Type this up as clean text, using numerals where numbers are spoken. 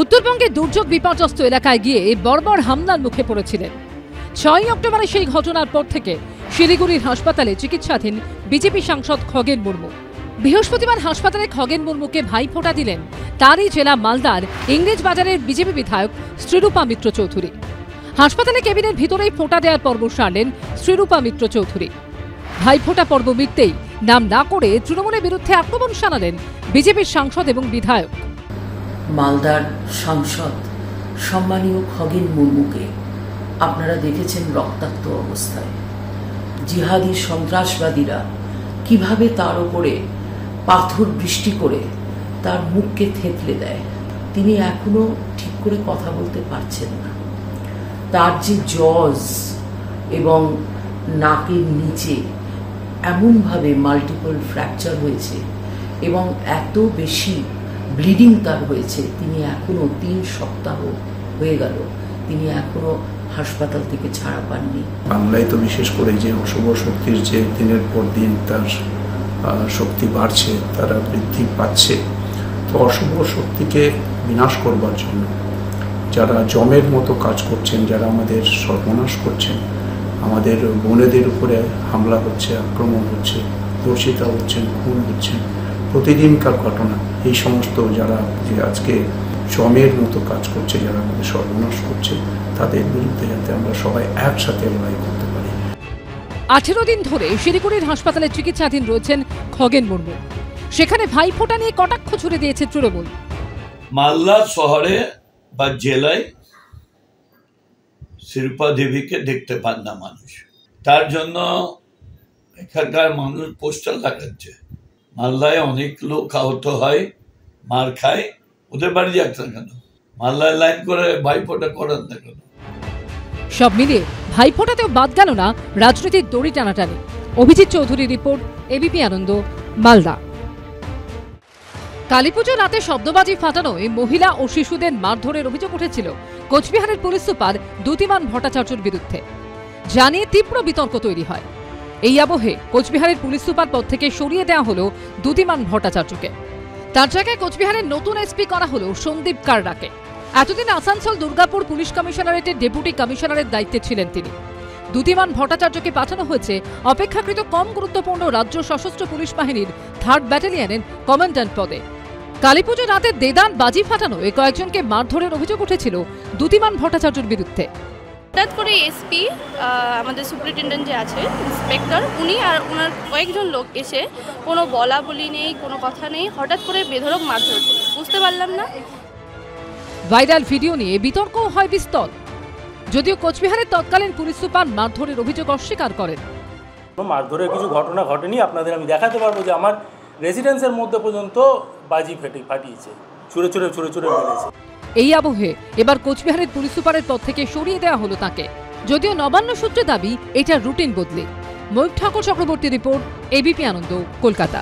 উত্তরবঙ্গের দুর্যোগ বিপর্যস্ত এলাকায় গিয়ে বর্বর হামলার মুখে পড়েছিলেন। 6 অক্টোবরে সেই ঘটনার পর থেকে শিলিগুড়ির হাসপাতালে চিকিৎসাধীন বিজেপি সাংসদ খগেন মুর্মু। বৃহস্পতিবার হাসপাতালে খগেন মুর্মুকে ভাইফোঁটা দিলেন তারই জেলা মালদার ইংরেজবাজারের বিজেপি বিধায়ক শ্রীরূপা মিত্র চৌধুরী। হাসপাতালে কেবিনের ভিতরেই ফোঁটা দেওয়ার পর্ব সারলেন শ্রীরূপা মিত্র চৌধুরী। ভাইফোঁটা পর্ব মিটতেই নাম না করে তৃণমূলের বিরুদ্ধে আক্রমণ শানালেন বিজেপির সাংসদ এবং বিধায়ক। মালদার সাংসদ সম্মানীয় খগেন মুর্মুকে আপনারা দেখেছেন রক্তাক্ত অবস্থায়। জিহাদি সন্ত্রাসবাদীরা কিভাবে তার উপরে পাথর বৃষ্টি করে তার মুখকে থেতলে দেয়। তিনি এখনো ঠিক করে কথা বলতে পারছেন না। তার যে জজ এবং নাকের নিচে এমনভাবে মাল্টিপল ফ্র্যাকচার হয়েছে এবং এত বেশি ব্লিডিং তার হয়েছে, তিনি এখনো 3 সপ্তাহ হয়ে গেল, তিনি এখনো হাসপাতাল থেকে ছাড়া পাননি। বাংলায় তো বিশেষ করে যে অশুভ শক্তির যে দিনের পর দিন তার শক্তি বাড়ছে, তারা বৃদ্ধি পাচ্ছে, তো অশুভ শক্তিকে বিনাশ করবার জন্য যারা জমের মতো কাজ করছেন, যারা আমাদের সর্বনাশ করছেন, আমাদের বোনেদের উপরে হামলা হচ্ছে, আক্রমণ হচ্ছে, ধর্ষিতা হচ্ছেন, খুন হচ্ছেন, প্রতিদিনকার ঘটনা, এই সমস্ত যারা যে আজকে জমের মতো কাজ করছে, যারা আমাদের সর্বনাশ করছে, তাদের বিরুদ্ধে যাতে আমরা সবাই একসাথে লড়াই করতে পারি। 18 দিন ধরে শিলিগুড়ির হাসপাতালে চিকিৎসাধীন রয়েছেন খগেন মুর্মু। সেখানে ভাইফোঁটা নিয়ে কটাক্ষ ছুড়ে দিয়েছে তৃণমূল। মালদা শহরে বা জেলায় শ্রীরূপা দেবীকে দেখতে পান না মানুষ, তার জন্য এখানকার মানুষ পোস্টার লাগাচ্ছে। মালদায় অনেক লোক আহত হয়, মার খায়, ওদের বাড়ি যাচ্ছে না কেন? মালদায় লাইন করে ভাইফোঁটা করেন না কেন? সব মিলিয়ে ভাইফোঁটাতেও বাদ গেল না রাজনীতির দড়ি টানাটানি। অভিজিৎ চৌধুরীর রিপোর্ট, এবিপি আনন্দ, মালদা। কালীপুজো রাতে শব্দবাজি ফাটানোয় মহিলা ও শিশুদের মারধরের অভিযোগ উঠেছিল কোচবিহারের পুলিশ সুপার দ্যুতিমান ভট্টাচার্যের বিরুদ্ধে। জানিয়ে তীব্র বিতর্ক তৈরি হয়। এই আবহে কোচবিহারের পুলিশ সুপার পদ থেকে সরিয়ে দেওয়া হলো দ্যুতিমান ভট্টাচার্যকে। তার জায়গায় কোচবিহারের নতুন এসপি করা হলো সন্দীপ কাররাকে। এতদিন আসানসোল দুর্গাপুর পুলিশ কমিশনারেটের ডেপুটি কমিশনারের দায়িত্বে ছিলেন তিনি। দ্যুতিমান ভট্টাচার্যকে পাঠানো হয়েছে অপেক্ষাকৃত কম গুরুত্বপূর্ণ রাজ্য সশস্ত্র পুলিশ বাহিনীর 3rd ব্যাটালিয়নের কমান্ড্যান্ট পদে। কালীপুজো রাতে দেদান বাজি ফাটানোয় কয়েকজনকে মারধরের অভিযোগ উঠেছিল দ্যুতিমান ভট্টাচার্যের বিরুদ্ধে। হঠাৎ করে এসপি আমাদের সুপারিনটেন্ডেন্ট যে আছে ইন্সপেক্টর, উনি আর ওনার কয়েকজন লোক এসে কোনো বলা বলি নেই, কোনো কথা নেই, হঠাৎ করে বেধড়ক মারধর করে, বুঝতে পারলাম না। ভাইরাল ভিডিও নিয়ে বিতর্কও হয় বিস্তর। যদিও কোচবিহারের তৎকালীন পুলিশ সুপার মারধরের অভিযোগ অস্বীকার করেন। মারধরের কিছু ঘটনা ঘটেনি, আপনাদের আমি দেখাতে পারবো যে আমার রেসিডেন্সের মধ্যে পর্যন্ত বাজি ফাটিয়েছে, ছুঁড়ে মেরেছে। এই আবহে এবার কোচবিহারের পুলিশ সুপারের পদ থেকে সরিয়ে দেওয়া হলো তাকে। যদিও নবান্ন সূত্রে দাবি এটা রুটিন বদলি। ময়ূর ঠাকুর চক্রবর্তী রিপোর্ট, এবিপি আনন্দ, কলকাতা।